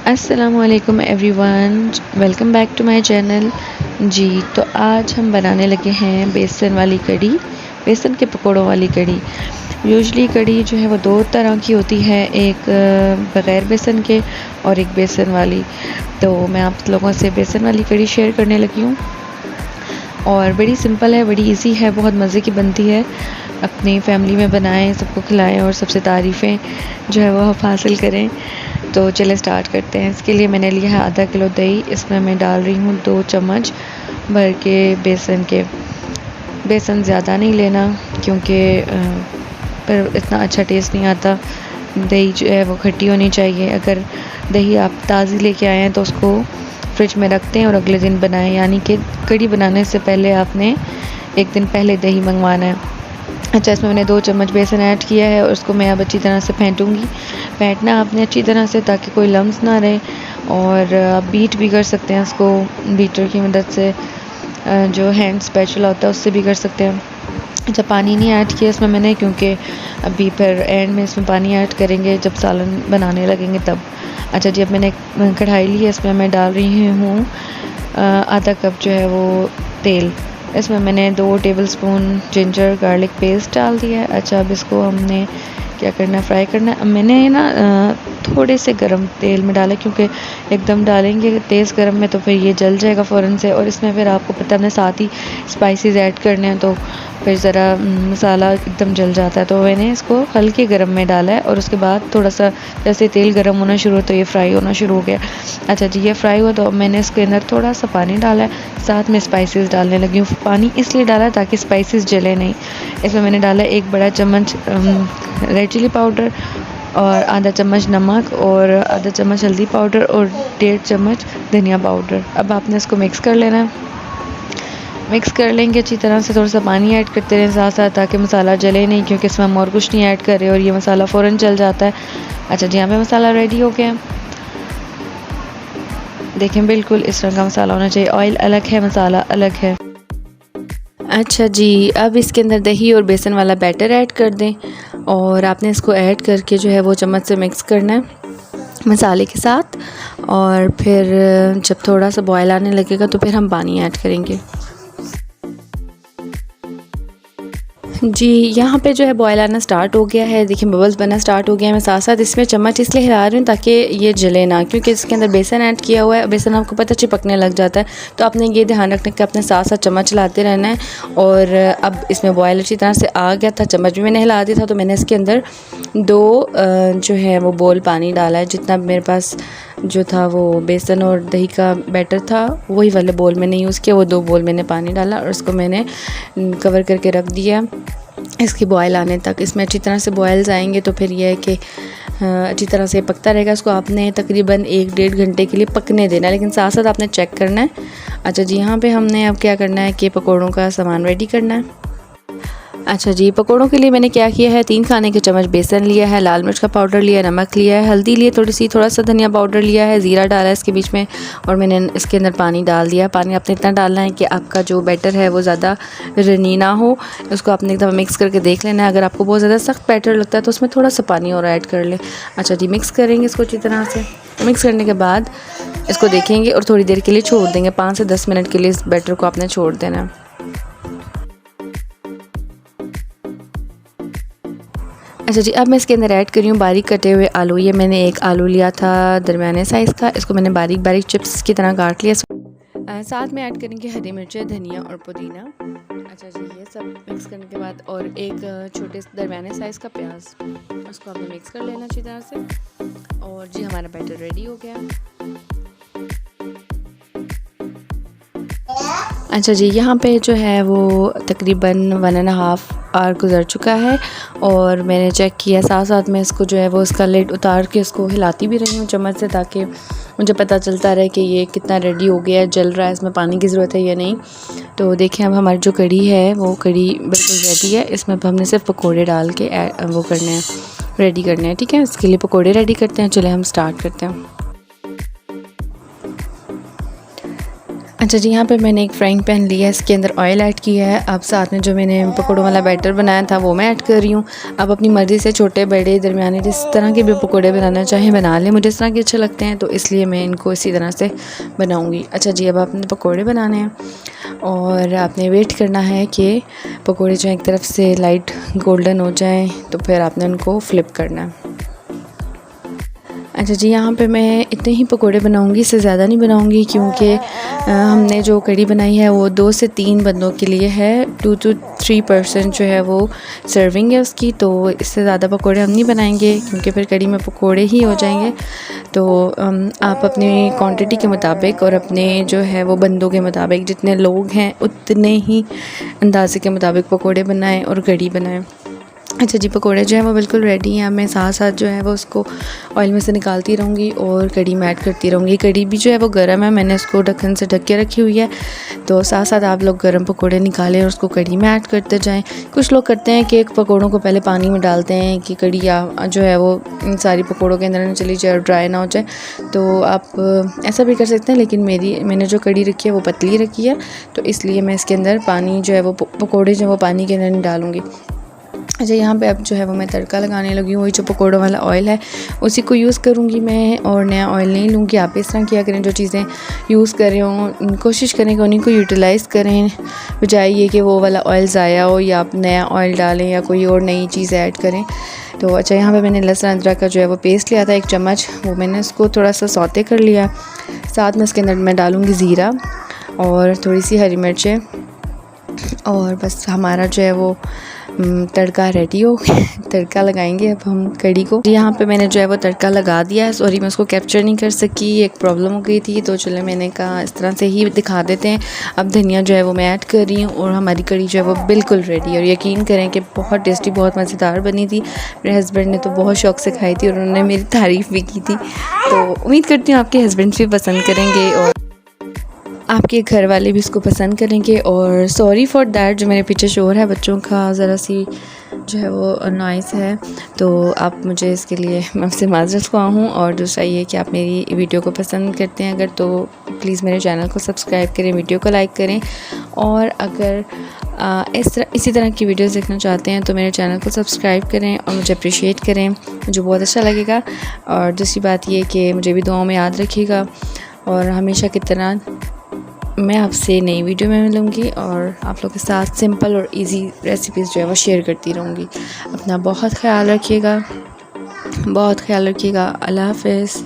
अस्सलामुअलैकुम everyone, welcome back to my channel. जी, तो आज हम बनाने लगे हैं बेसन वाली कढ़ी, बेसन के पकौड़ों वाली कढ़ी। यूजली कढ़ी जो है वो दो तरह की होती है, एक बग़ैर बेसन के और एक बेसन वाली। तो मैं आप लोगों से बेसन वाली कढ़ी शेयर करने लगी हूँ और बड़ी सिंपल है, बड़ी इजी है, बहुत मज़े की बनती है। अपनी फैमिली में बनाएं, सबको खिलाएं और सबसे तारीफ़ें जो है वो आप हासिल करें। तो चले स्टार्ट करते हैं। इसके लिए मैंने लिया है आधा किलो दही। इसमें मैं डाल रही हूँ 2 चम्मच भर के बेसन के। बेसन ज़्यादा नहीं लेना क्योंकि पर इतना अच्छा टेस्ट नहीं आता। दही जो है वो खट्टी होनी चाहिए। अगर दही आप ताज़ी लेके आए हैं तो उसको फ्रिज में रखते हैं और अगले दिन बनाएं, यानी कि कढ़ी बनाने से पहले आपने एक दिन पहले दही मंगवाना है। अच्छा, इसमें मैंने 2 चम्मच बेसन ऐड किया है और उसको मैं अब अच्छी तरह से फेंटूंगी। फेंटना आपने अच्छी तरह से ताकि कोई लम्स ना रहे, और आप बीट भी कर सकते हैं इसको बीटर की मदद से, जो हैंड स्पैचुला होता है उससे भी कर सकते हैं। अच्छा, पानी नहीं ऐड किया इसमें मैंने क्योंकि अभी फिर एंड में इसमें पानी ऐड करेंगे जब सालन बनाने लगेंगे तब। अच्छा जी, अब मैंने कढ़ाई ली है, इसमें मैं डाल रही हूँ आधा कप जो है वो तेल। इसमें मैंने 2 टेबलस्पून जिंजर गार्लिक पेस्ट डाल दिया है। अच्छा, अब इसको हमने क्या करना है, फ्राई करना है। अब मैंने ना थोड़े से गरम तेल में डाला क्योंकि एकदम डालेंगे तेज़ गरम में तो फिर ये जल जाएगा फ़ौरन से, और इसमें फिर आपको पता है हमने साथ ही स्पाइसेस ऐड करने हैं तो फिर ज़रा मसाला एकदम जल जाता है। तो मैंने इसको हल्के गरम में डाला है और उसके बाद थोड़ा सा जैसे तेल गरम होना शुरू हो तो ये फ्राई होना शुरू हो गया। अच्छा जी, ये फ्राई हुआ तो मैंने इसके अंदर थोड़ा सा पानी डाला है, साथ में स्पाइसेस डालने लगी हूँ। पानी इसलिए डाला ताकि स्पाइसेस जले नहीं। इसमें मैंने डाला 1 बड़ा चम्मच रेड चिली पाउडर और आधा चम्मच नमक और आधा चम्मच हल्दी पाउडर और 1.5 चम्मच धनिया पाउडर। अब आपने इसको मिक्स कर लेना है। मिक्स कर लेंगे अच्छी तरह से, थोड़ा सा पानी ऐड करते रहें साथ साथ ताकि मसाला जले नहीं, क्योंकि इसमें हम और कुछ नहीं ऐड कर रहे और ये मसाला फ़ौरन जल जाता है। अच्छा जी, यहाँ पे मसाला रेडी हो गया। देखें, बिल्कुल इस तरह का मसाला होना चाहिए। ऑयल अलग है, मसाला अलग है। अच्छा जी, अब इसके अंदर दही और बेसन वाला बैटर ऐड कर दें और आपने इसको ऐड करके जो है वो चम्मच से मिक्स करना है मसाले के साथ। और फिर जब थोड़ा सा बॉयल आने लगेगा तो फिर हम पानी ऐड करेंगे। जी, यहाँ पे जो है बॉयल आना स्टार्ट हो गया है। देखिए, बबल्स बनना स्टार्ट हो गया है। मैं साथ साथ इसमें चम्मच इसलिए हिला रही हूँ ताकि ये जले ना, क्योंकि इसके अंदर बेसन ऐड किया हुआ है। बेसन आपको पता चिपकने लग जाता है, तो आपने ये ध्यान रखना कि आपने साथ साथ चम्मच चलाते रहना है। और अब इसमें बॉयल अच्छी तरह से आ गया था, चम्मच भी मैंने हिला दिया था, तो मैंने इसके अंदर 2 जो है वो बोल पानी डाला है। जितना मेरे पास जो था वो बेसन और दही का बैटर था वही वाले बोल मैंने यूज़ किया, वो 2 बोल मैंने पानी डाला और उसको मैंने कवर करके रख दिया इसकी बॉयल आने तक। इसमें अच्छी तरह से बॉयल्स आएंगे तो फिर यह है कि अच्छी तरह से पकता रहेगा। इसको आपने तकरीबन 1-1.5 घंटे के लिए पकने देना है, लेकिन साथ साथ आपने चेक करना है। अच्छा जी, यहाँ पे हमने अब क्या करना है कि पकौड़ों का सामान रेडी करना है। अच्छा जी, पकौड़ों के लिए मैंने क्या किया है, 3 खाने के चम्मच बेसन लिया है, लाल मिर्च का पाउडर लिया है, नमक लिया है, हल्दी लिए थोड़ा सा धनिया पाउडर लिया है, ज़ीरा डाला है इसके बीच में, और मैंने इसके अंदर पानी डाल दिया। पानी आपने इतना डालना है कि आपका जो बैटर है वो ज़्यादा रनी ना हो। उसको आपने एकदम मिक्स करके देख लेना है। अगर आपको बहुत ज़्यादा सख्त बैटर लगता है तो उसमें थोड़ा सा पानी और ऐड कर लें। अच्छा जी, मिक्स करेंगे इसको अच्छी तरह से। मिक्स करने के बाद इसको देखेंगे और थोड़ी देर के लिए छोड़ देंगे। 5 से 10 मिनट के लिए इस बैटर को आपने छोड़ देना है। अच्छा जी, अब मैं इसके अंदर ऐड कर रही हूँ बारीक कटे हुए आलू। ये मैंने 1 आलू लिया था दरमियाने साइज़ का, इसको मैंने बारीक बारीक चिप्स की तरह काट लिया। साथ में ऐड करेंगे हरी मिर्चें, धनिया और पुदीना। अच्छा जी, ये सब मिक्स करने के बाद और 1 छोटे दरमियाने साइज़ का प्याज, उसको आपने मिक्स कर लेना अच्छी तरह से। और जी, हमारा बैटर रेडी हो गया। अच्छा जी, यहाँ पे जो है वो तकरीबन 1.5 आवर गुज़र चुका है और मैंने चेक किया। साथ साथ में इसको जो है वो इसका लिड उतार के इसको हिलाती भी रही हूँ चम्मच से, ताकि मुझे पता चलता रहे कि ये कितना रेडी हो गया है, जल रहा है, इसमें पानी की ज़रूरत है या नहीं। तो देखें, अब हमारी जो कढ़ी है वो कढ़ी बिल्कुल रेडी है। इसमें अब हमने सिर्फ पकौड़े डाल के वो करने हैं, रेडी करने हैं। ठीक है, इसके लिए पकौड़े रेडी करते हैं। चले हम स्टार्ट करते हैं। अच्छा जी, यहाँ पे मैंने एक फ्राइंग पैन लिया है, इसके अंदर ऑयल ऐड किया है। अब साथ में जो मैंने पकौड़ों वाला बैटर बनाया था वो मैं ऐड कर रही हूँ। आप अपनी मर्ज़ी से छोटे बड़े दरमियाने जिस तरह के भी पकौड़े बनाना चाहें बना लें। मुझे इस तरह के अच्छे लगते हैं तो इसलिए मैं इनको इसी तरह से बनाऊँगी। अच्छा जी, अब आपने पकौड़े बनाने हैं और आपने वेट करना है कि पकौड़े जो एक तरफ से लाइट गोल्डन हो जाएँ तो फिर आपने उनको फ़्लिप करना है। अच्छा जी, यहाँ पे मैं इतने ही पकोड़े बनाऊँगी, इससे ज़्यादा नहीं बनाऊँगी क्योंकि हमने जो कढ़ी बनाई है वो 2 से 3 बंदों के लिए है। 2 to 3 पर्सन जो है वो सर्विंग है उसकी, तो इससे ज़्यादा पकोड़े हम नहीं बनाएंगे क्योंकि फिर कढ़ी में पकोड़े ही हो जाएंगे। तो आप अपनी क्वांटिटी के मुताबिक और अपने जो है वो बंदों के मुताबिक, जितने लोग हैं उतने ही अंदाजे के मुताबिक पकोड़े बनाएँ और कढ़ी बनाएँ। अच्छा जी, पकोड़े जो है वो बिल्कुल रेडी हैं। मैं साथ साथ जो है वो उसको ऑयल में से निकालती रहूँगी और कढ़ी में ऐड करती रहूँगी। कढ़ी भी जो है वो गर्म है, मैंने उसको ढक्कन से ढक के रखी हुई है। तो साथ साथ आप लोग गर्म पकोड़े निकालें और उसको कढ़ी में ऐड करते जाएं। कुछ लोग करते हैं कि पकोड़ों को पहले पानी में डालते हैं कि कढ़ी जो है वो इन सारी पकोड़ों के अंदर ना चली जाए और ड्राई ना हो जाए। तो आप ऐसा भी कर सकते हैं, लेकिन मैंने जो कढ़ी रखी है वो पतली रखी है, तो इसलिए मैं इसके अंदर पानी जो है वो पकोड़े जो है वो पानी के अंदर नहीं डालूँगी। अच्छा, यहाँ पे अब जो है वो मैं तड़का लगाने लगी हूँ। वही जो पकौड़ों वाला ऑयल है उसी को यूज़ करूँगी मैं और नया ऑयल नहीं लूँगी। आप इस तरह किया करें, जो चीज़ें यूज़ कर रहे हों कोशिश करें कि उन्हीं को यूटिलाइज़ करें, बजाय ये कि वो वाला ऑयल ज़ाया हो या आप नया ऑयल डालें या कोई और नई चीज़ ऐड करें। तो अच्छा, यहाँ पर मैंने लहसुन अदरक का जो है वो पेस्ट लिया था 1 चम्मच, वो मैंने उसको थोड़ा सा सौते कर लिया। साथ में उसके अंदर मैं डालूँगी ज़ीरा और थोड़ी सी हरी मिर्चें और बस हमारा जो है वो तड़का रेडी हो गया। तड़का लगाएंगे अब हम कढ़ी को। यहाँ पे मैंने जो है वो तड़का लगा दिया है। सॉरी, मैं उसको कैप्चर नहीं कर सकी, एक प्रॉब्लम हो गई थी, तो चले मैंने कहा इस तरह से ही दिखा देते हैं। अब धनिया जो है वो मैं ऐड कर रही हूँ और हमारी कढ़ी जो है वो बिल्कुल रेडी है। और यकीन करें कि बहुत टेस्टी, बहुत मज़ेदार बनी थी। मेरे हस्बैंड ने तो बहुत शौक़ से खाई थी और उन्होंने मेरी तारीफ़ भी की थी। तो उम्मीद करती हूँ आपके हस्बैंड भी पसंद करेंगे और आपके घर वाले भी इसको पसंद करेंगे। और सॉरी फॉर दैट, जो मेरे पीछे शोर है बच्चों का ज़रा सी जो है वो नॉइस है, तो आप मुझे इसके लिए मैं आपसे माज़रत ख़्वाह हूँ। और दूसरा ये कि आप मेरी वीडियो को पसंद करते हैं अगर, तो प्लीज़ मेरे चैनल को सब्सक्राइब करें, वीडियो को लाइक करें। और अगर इसी तरह की वीडियोस देखना चाहते हैं तो मेरे चैनल को सब्सक्राइब करें और मुझे अप्रिशिएट करें, मुझे बहुत अच्छा लगेगा। और दूसरी बात ये कि मुझे भी दुआओं में याद रखिएगा और हमेशा की तरह मैं आपसे नई वीडियो में मिलूँगी और आप लोगों के साथ सिंपल और इजी रेसिपीज़ जो है वो शेयर करती रहूँगी। अपना बहुत ख्याल रखिएगा, बहुत ख्याल रखिएगा। अल्लाह हाफ़िज़।